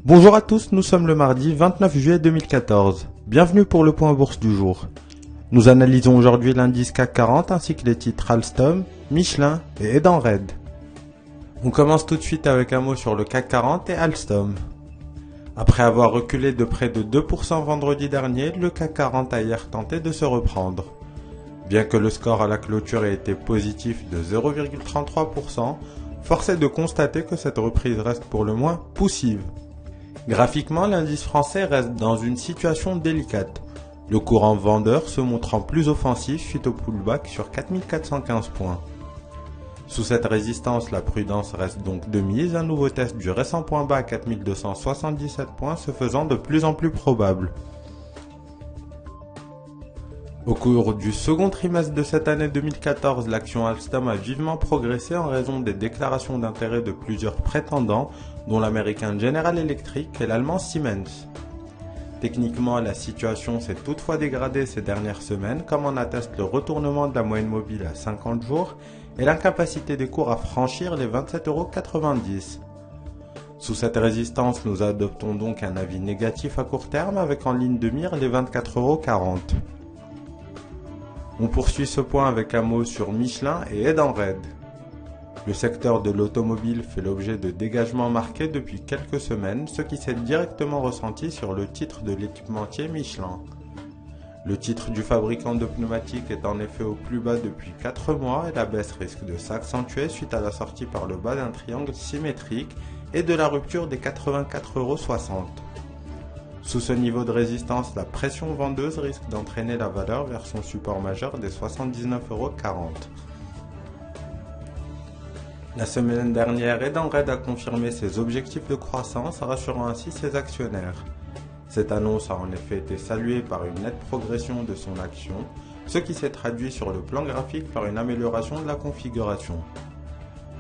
Bonjour à tous, nous sommes le mardi 29 juillet 2014. Bienvenue pour le point bourse du jour. Nous analysons aujourd'hui l'indice CAC 40 ainsi que les titres Alstom, Michelin et Edenred. On commence tout de suite avec un mot sur le CAC 40 et Alstom. Après avoir reculé de près de 2% vendredi dernier, le CAC 40 a hier tenté de se reprendre. Bien que le score à la clôture ait été positif de 0,33%, force est de constater que cette reprise reste pour le moins poussive. Graphiquement, l'indice français reste dans une situation délicate, le courant vendeur se montrant plus offensif suite au pullback sur 4415 points. Sous cette résistance, la prudence reste donc de mise, un nouveau test du récent point bas à 4277 points se faisant de plus en plus probable. Au cours du second trimestre de cette année 2014, l'action Alstom a vivement progressé en raison des déclarations d'intérêt de plusieurs prétendants, dont l'américain General Electric et l'allemand Siemens. Techniquement, la situation s'est toutefois dégradée ces dernières semaines, comme en atteste le retournement de la moyenne mobile à 50 jours et l'incapacité des cours à franchir les 27,90 €. Sous cette résistance, nous adoptons donc un avis négatif à court terme avec en ligne de mire les 24,40 €. On poursuit ce point avec un mot sur Michelin et Edenred. Le secteur de l'automobile fait l'objet de dégagements marqués depuis quelques semaines, ce qui s'est directement ressenti sur le titre de l'équipementier Michelin. Le titre du fabricant de pneumatiques est en effet au plus bas depuis 4 mois et la baisse risque de s'accentuer suite à la sortie par le bas d'un triangle symétrique et de la rupture des 84,60 €. Sous ce niveau de résistance, la pression vendeuse risque d'entraîner la valeur vers son support majeur des 79,40 €. La semaine dernière, Edenred a confirmé ses objectifs de croissance, rassurant ainsi ses actionnaires. Cette annonce a en effet été saluée par une nette progression de son action, ce qui s'est traduit sur le plan graphique par une amélioration de la configuration.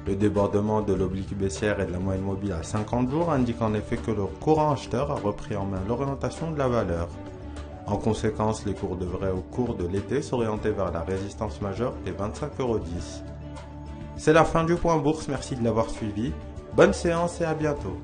Le débordement de l'oblique baissière et de la moyenne mobile à 50 jours indique en effet que le courant acheteur a repris en main l'orientation de la valeur. En conséquence, les cours devraient au cours de l'été s'orienter vers la résistance majeure des 25,10 €. C'est la fin du point bourse, merci de l'avoir suivi. Bonne séance et à bientôt.